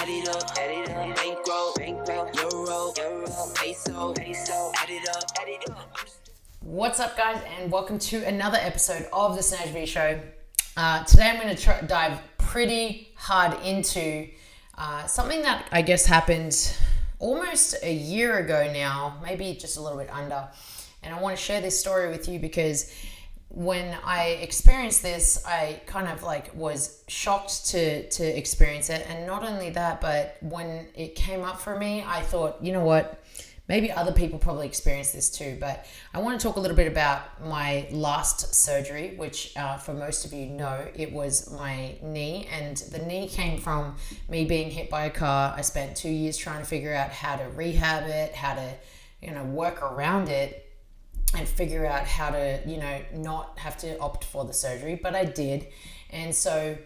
Add it up, bankroll, euro, peso, add it up. What's up, guys, and welcome to another episode of the Snaj V Show. Today I'm going to dive pretty hard into something that I guess happened almost a year ago now, maybe just a little bit under. And I want to share this story with you because when I experienced this, I kind of was shocked to experience it. And not only that, but when it came up for me, I thought, you know what? Maybe other people probably experience this too, but I want to talk a little bit about my last surgery, which for most of you know, it was my knee, and the knee came from me being hit by a car. I spent 2 years trying to figure out how to rehab it, how to, work around it and figure out how to, not have to opt for the surgery, but I did. And so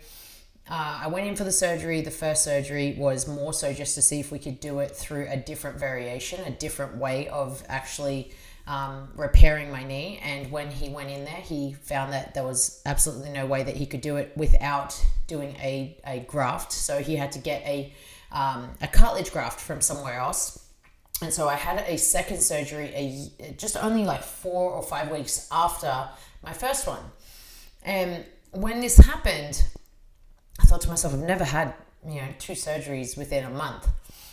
I went in for the surgery. The first surgery was more so just to see if we could do it through a different variation, a different way of actually repairing my knee. And when he went in there, he found that there was absolutely no way that he could do it without doing a graft. So he had to get a cartilage graft from somewhere else. And so I had a second surgery just only 4 or 5 weeks after my first one. And when this happened, I thought to myself, I've never had, 2 surgeries within a month.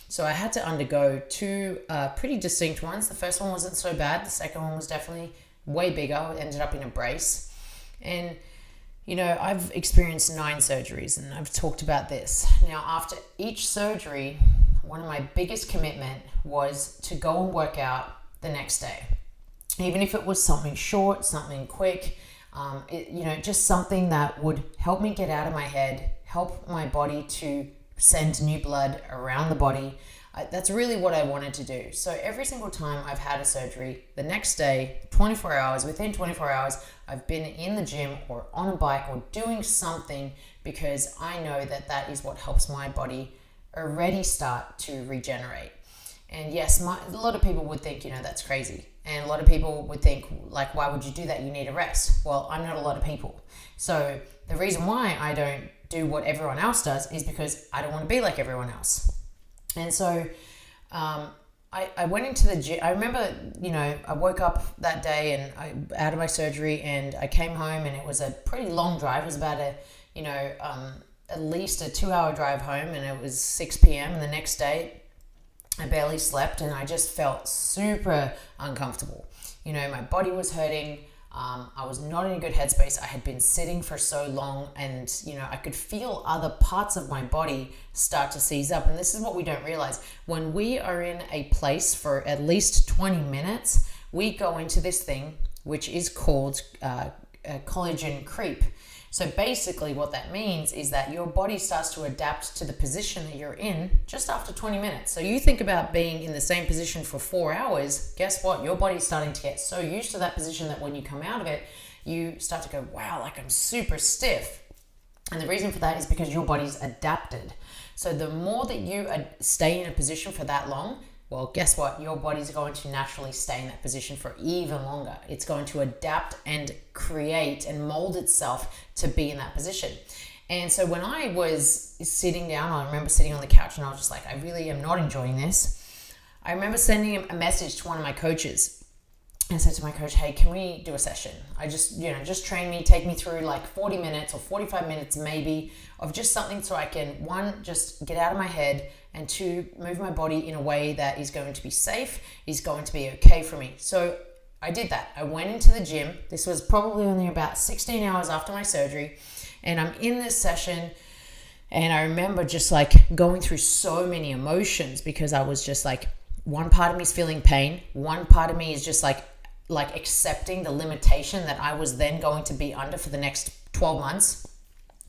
So I had to undergo 2 pretty distinct ones. The first one wasn't so bad. The second one was definitely way bigger. It ended up in a brace. And, I've experienced 9 surgeries, and I've talked about this. Now, after each surgery, one of my biggest commitment was to go and work out the next day. Even if it was something short, something quick, just something that would help me get out of my head, help my body to send new blood around the body. That's really what I wanted to do. So every single time I've had a surgery, the next day, within 24 hours, I've been in the gym or on a bike or doing something because I know that is what helps my body already start to regenerate. And yes, a lot of people would think, that's crazy. And a lot of people would think, why would you do that? You need a rest. Well, I'm not a lot of people. So the reason why I don't do what everyone else does is because I don't want to be like everyone else. And so I went into the gym. I remember, I woke up that day and out of my surgery, and I came home, and it was a pretty long drive. It was about at least a 2-hour drive home, and it was 6 p.m. And the next day, I barely slept, and I just felt super uncomfortable. My body was hurting. I was not in a good headspace. I had been sitting for so long, and, I could feel other parts of my body start to seize up. And this is what we don't realize. When we are in a place for at least 20 minutes, we go into this thing, which is called collagen creep. So basically what that means is that your body starts to adapt to the position that you're in just after 20 minutes. So you think about being in the same position for 4 hours, guess what? Your body's starting to get so used to that position that when you come out of it, you start to go, wow, I'm super stiff. And the reason for that is because your body's adapted. So the more that you stay in a position for that long, well, guess what? Your body's going to naturally stay in that position for even longer. It's going to adapt and create and mold itself to be in that position. And so when I was sitting down, I remember sitting on the couch, and I was just I really am not enjoying this. I remember sending a message to one of my coaches and said to my coach, hey, can we do a session? I just train me, take me through 40 minutes or 45 minutes maybe of just something so I can, 1, just get out of my head, and 2, move my body in a way that is going to be safe, is going to be okay for me. So I did that. I went into the gym. This was probably only about 16 hours after my surgery. And I'm in this session, and I remember just going through so many emotions because I was just one part of me is feeling pain. One part of me is just accepting the limitation that I was then going to be under for the next 12 months.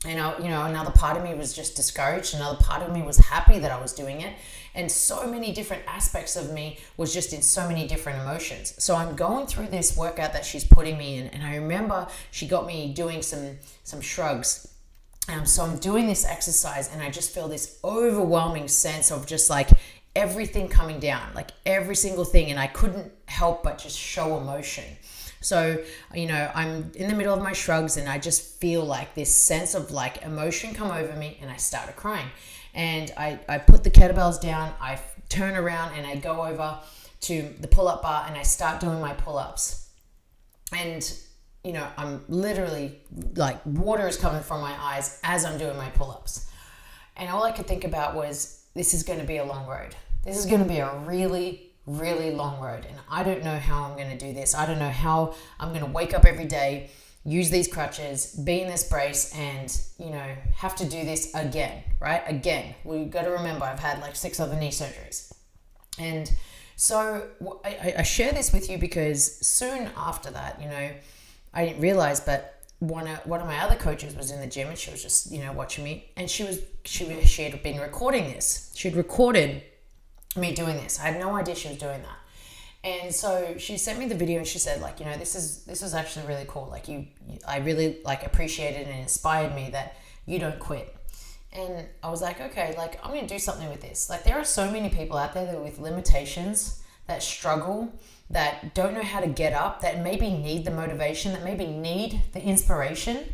And, another part of me was just discouraged. Another part of me was happy that I was doing it. And so many different aspects of me was just in so many different emotions. So I'm going through this workout that she's putting me in. And I remember she got me doing some shrugs. So I'm doing this exercise, and I just feel this overwhelming sense of just everything coming down, every single thing. And I couldn't help but just show emotion. So, I'm in the middle of my shrugs, and I just feel this sense of emotion come over me, and I started crying. and I put the kettlebells down, I turn around and I go over to the pull-up bar and I start doing my pull-ups. And, you know, I'm literally like water is coming from my eyes as I'm doing my pull-ups. And all I could think about was, this is going to be a long road. This is going to be a really, really long road. And I don't know how I'm going to do this. I don't know how I'm going to wake up every day, use these crutches, be in this brace, and, you know, have to do this again, right? Again. We've got to remember, I've had like 6 other knee surgeries. And so I share this with you because soon after that, you know, I didn't realize, but one of my other coaches was in the gym and she was just, you know, watching me, and she had been recording this. She'd recorded me doing this. I had no idea she was doing that. And so she sent me the video and she said, like, you know, this is actually really cool. Like I really like appreciated and inspired me that you don't quit. And I was like, okay, like I'm going to do something with this. Like there are so many people out there that with limitations, that struggle, that don't know how to get up, that maybe need the motivation, that maybe need the inspiration,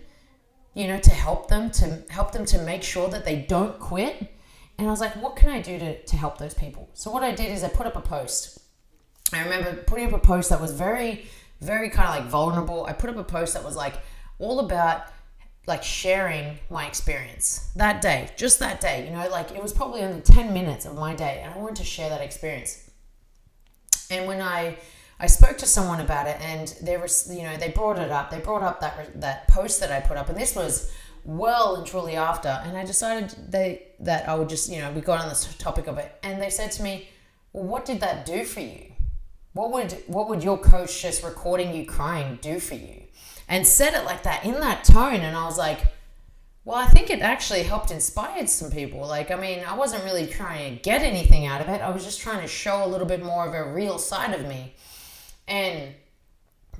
you know, to help them to make sure that they don't quit. And I was like, what can I do to help those people? So what I did is I put up a post. I remember putting up a post that was very, very kind of like vulnerable. I put up a post that was like all about like sharing my experience that day, just that day, you know, like it was probably only 10 minutes of my day and I wanted to share that experience. And when I spoke to someone about it, and there was, you know, they brought up that post that I put up, and this was well and truly after, and I decided that I would just, you know, we got on this topic of it, and they said to me, well, what did that do for you? What would your coach just recording you crying do for you? And said it like that, in that tone, and I was like, well, I think it actually helped inspire some people. Like, I mean, I wasn't really trying to get anything out of it. I was just trying to show a little bit more of a real side of me. And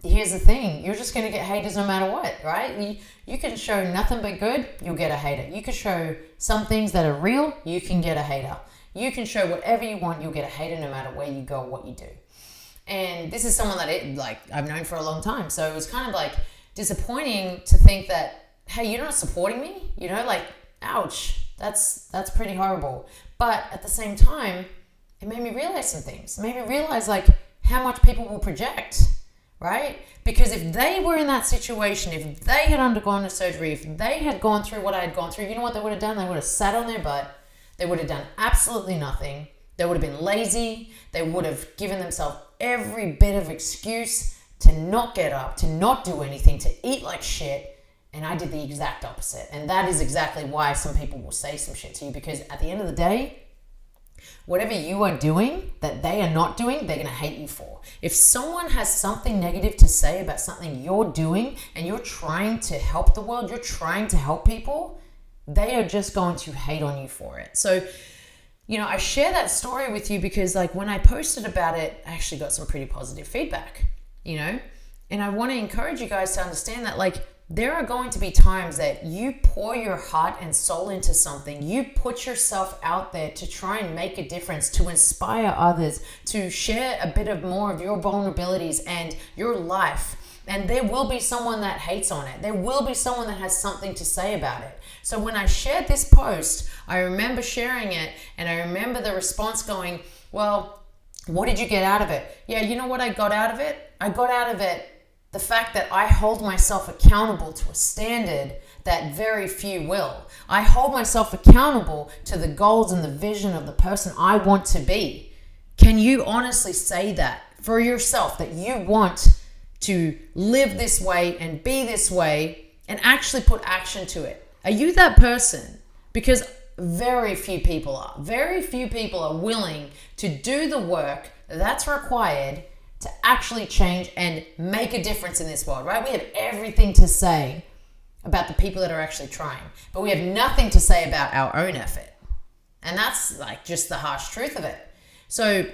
here's the thing, you're just going to get haters no matter what, right? You can show nothing but good, you'll get a hater. You can show some things that are real, you can get a hater. You can show whatever you want, you'll get a hater no matter where you go or what you do. And this is someone that I've known for a long time. So it was kind of like disappointing to think that, hey, you're not supporting me, you know, like, ouch, that's pretty horrible. But at the same time, it made me realize some things. It made me realize like how much people will project, right? Because if they were in that situation, if they had undergone a surgery, if they had gone through what I had gone through, you know what they would have done? They would have sat on their butt. They would have done absolutely nothing. They would have been lazy. They would have given themselves every bit of excuse to not get up, to not do anything, to eat like shit. And I did the exact opposite. And that is exactly why some people will say some shit to you, because at the end of the day, whatever you are doing that they are not doing, they're going to hate you for. If someone has something negative to say about something you're doing and you're trying to help the world, you're trying to help people, they are just going to hate on you for it. So, you know, I share that story with you because like when I posted about it, I actually got some pretty positive feedback, you know, and I want to encourage you guys to understand that like, there are going to be times that you pour your heart and soul into something. You put yourself out there to try and make a difference, to inspire others, to share a bit of more of your vulnerabilities and your life. And there will be someone that hates on it. There will be someone that has something to say about it. So when I shared this post, I remember sharing it and I remember the response going, well, what did you get out of it? Yeah, you know what I got out of it? I got out of it the fact that I hold myself accountable to a standard that very few will. I hold myself accountable to the goals and the vision of the person I want to be. Can you honestly say that for yourself, that you want to live this way and be this way and actually put action to it? Are you that person? Because very few people are. Very few people are willing to do the work that's required to actually change and make a difference in this world, right? We have everything to say about the people that are actually trying, but we have nothing to say about our own effort. And that's like just the harsh truth of it. So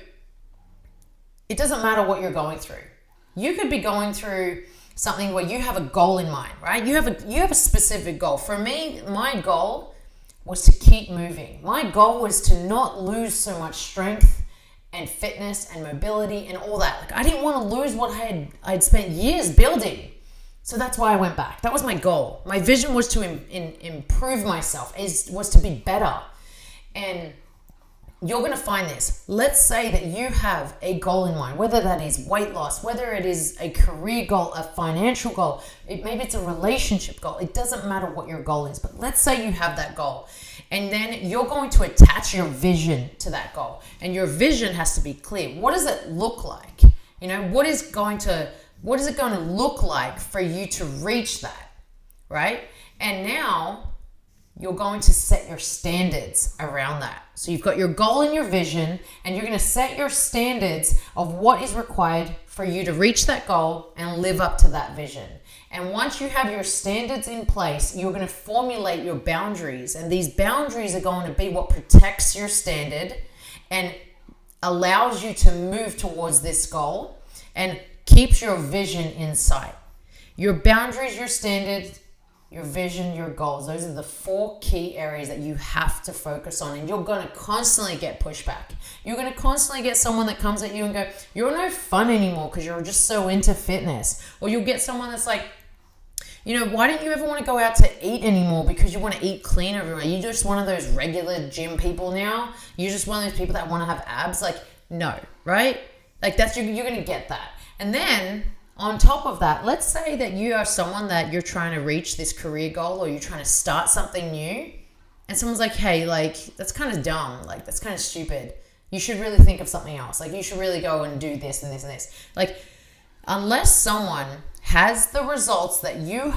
it doesn't matter what you're going through. You could be going through something where you have a goal in mind, right? You have a specific goal. For me, my goal was to keep moving. My goal was to not lose so much strength and fitness and mobility and all that. Like I didn't want to lose what I'd spent years building. So that's why I went back. That was my goal. My vision was to improve myself, was to be better. And you're going to find this. Let's say that you have a goal in mind, whether that is weight loss, whether it is a career goal, a financial goal, maybe it's a relationship goal. It doesn't matter what your goal is, but let's say you have that goal. And then you're going to attach your vision to that goal. And your vision has to be clear. What does it look like? What is it going to look like for you to reach that, right? And now you're going to set your standards around that. So you've got your goal and your vision, and you're going to set your standards of what is required for you to reach that goal and live up to that vision. And once you have your standards in place, you're going to formulate your boundaries. And these boundaries are going to be what protects your standard and allows you to move towards this goal and keeps your vision in sight. Your boundaries, your standards, your vision, your goals. Those are the 4 key areas that you have to focus on. And you're going to constantly get pushback. You're going to constantly get someone that comes at you and go, you're no fun anymore because you're just so into fitness. Or you'll get someone that's like, why don't you ever want to go out to eat anymore because you want to eat clean everywhere? You're just one of those regular gym people now. You're just one of those people that want to have abs. Like, no, right? Like you're going to get that. And then on top of that, let's say that you are someone that you're trying to reach this career goal, or you're trying to start something new, and someone's like, hey, like, that's kind of dumb. Like, that's kind of stupid. You should really think of something else. Like, you should really go and do this and this and this. Like, unless someone has the results that you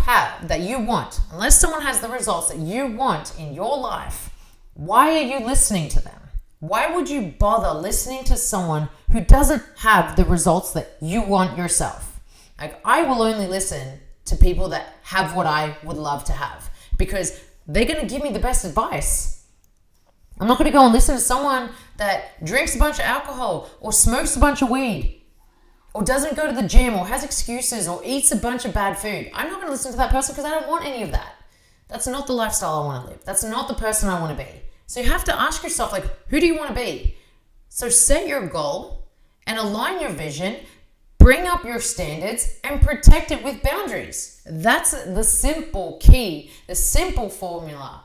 want, unless someone has the results that you want in your life, why are you listening to them? Why would you bother listening to someone who doesn't have the results that you want yourself? Like, I will only listen to people that have what I would love to have, because they're going to give me the best advice. I'm not going to go and listen to someone that drinks a bunch of alcohol or smokes a bunch of weed or doesn't go to the gym or has excuses or eats a bunch of bad food. I'm not going to listen to that person because I don't want any of that. That's not the lifestyle I want to live. That's not the person I want to be. So you have to ask yourself, like, who do you want to be? So set your goal and align your vision. Bring up your standards and protect it with boundaries. That's the simple key, the simple formula,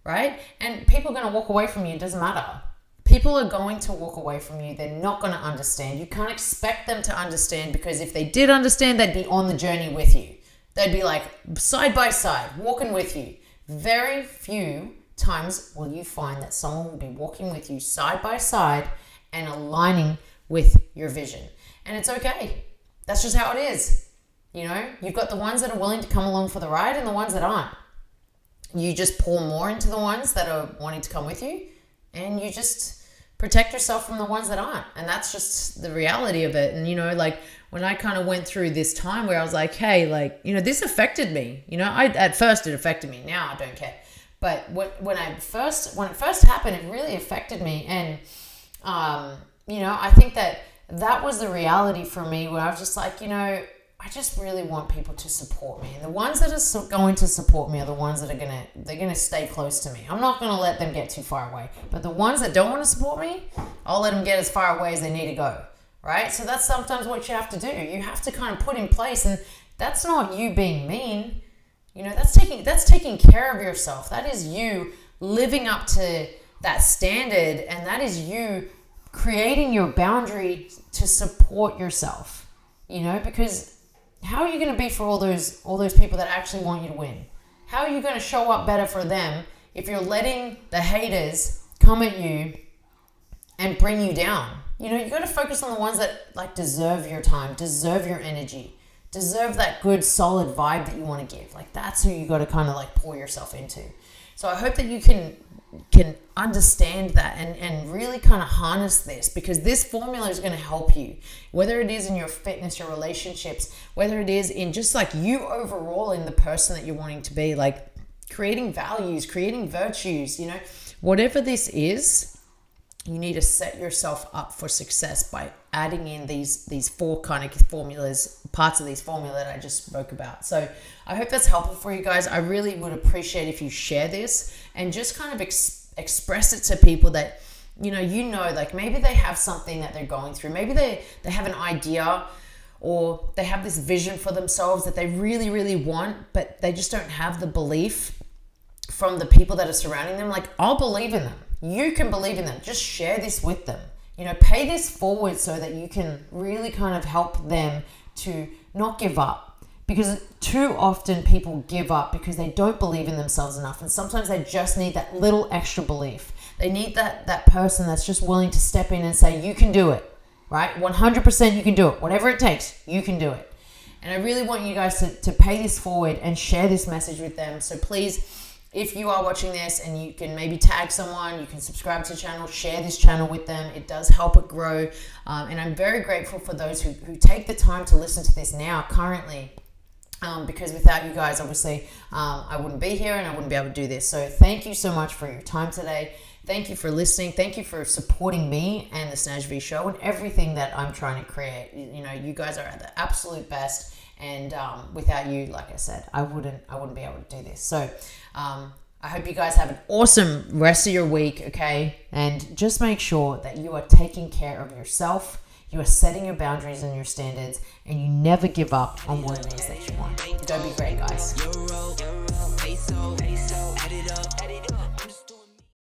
right? And people are going to walk away from you. It doesn't matter. People are going to walk away from you. They're not going to understand. You can't expect them to understand, because if they did understand, they'd be on the journey with you. They'd be like side by side, walking with you. Very few times will you find that someone will be walking with you side by side and aligning with your vision. And it's okay. That's just how it is. You've got the ones that are willing to come along for the ride and the ones that aren't. You just pour more into the ones that are wanting to come with you, and you just protect yourself from the ones that aren't. And that's just the reality of it. And, like, when I kind of went through this time where I was like, hey, like, this affected me. At first it affected me. Now I don't care. But when it first happened, it really affected me. And, I think that was the reality for me, where I was just like, I just really want people to support me. And the ones that are going to support me are the ones that they're going to stay close to me. I'm not going to let them get too far away. But the ones that don't want to support me, I'll let them get as far away as they need to go, right? So that's sometimes what you have to do. You have to kind of put in place, and that's not you being mean. That's taking care of yourself. That is you living up to that standard, and that is you creating your boundary to support yourself. Because how are you going to be for all those people that actually want you to win? How are you going to show up better for them if you're letting the haters come at you and bring you down? You got to focus on the ones that, like, deserve your time, deserve your energy, deserve that good solid vibe that you want to give. Like, that's who you got to kind of like pour yourself into. So I hope that you can understand that and really kind of harness this, because this formula is going to help you, whether it is in your fitness, your relationships, whether it is in just like you overall in the person that you're wanting to be, like creating values, creating virtues, whatever this is. You need to set yourself up for success by adding in these 4 kind of formulas, parts of these formula that I just spoke about. So I hope that's helpful for you guys. I really would appreciate if you share this and just kind of express it to people that, like maybe they have something that they're going through. Maybe they have an idea, or they have this vision for themselves that they really, really want, but they just don't have the belief from the people that are surrounding them. Like, I'll believe in them. you can believe in them. Just share this with them. You know, pay this forward so that you can really kind of help them to not give up. Because too often people give up because they don't believe in themselves enough. And sometimes they just need that little extra belief. They need that person that's just willing to step in and say, you can do it, right? 100% you can do it. Whatever it takes, you can do it. And I really want you guys to pay this forward and share this message with them. So please, if you are watching this and you can maybe tag someone, you can subscribe to the channel, share this channel with them. It does help it grow. And I'm very grateful for those who take the time to listen to this now, currently. Because without you guys, obviously, I wouldn't be here and I wouldn't be able to do this. So thank you so much for your time today. Thank you for listening. Thank you for supporting me and the Snaj V Show and everything that I'm trying to create. You know, you guys are at the absolute best. And without you, like I said, I wouldn't be able to do this. So I hope you guys have an awesome rest of your week, okay? And just make sure that you are taking care of yourself. You are setting your boundaries and your standards, and you never give up on what it is that you want. Don't be great, guys.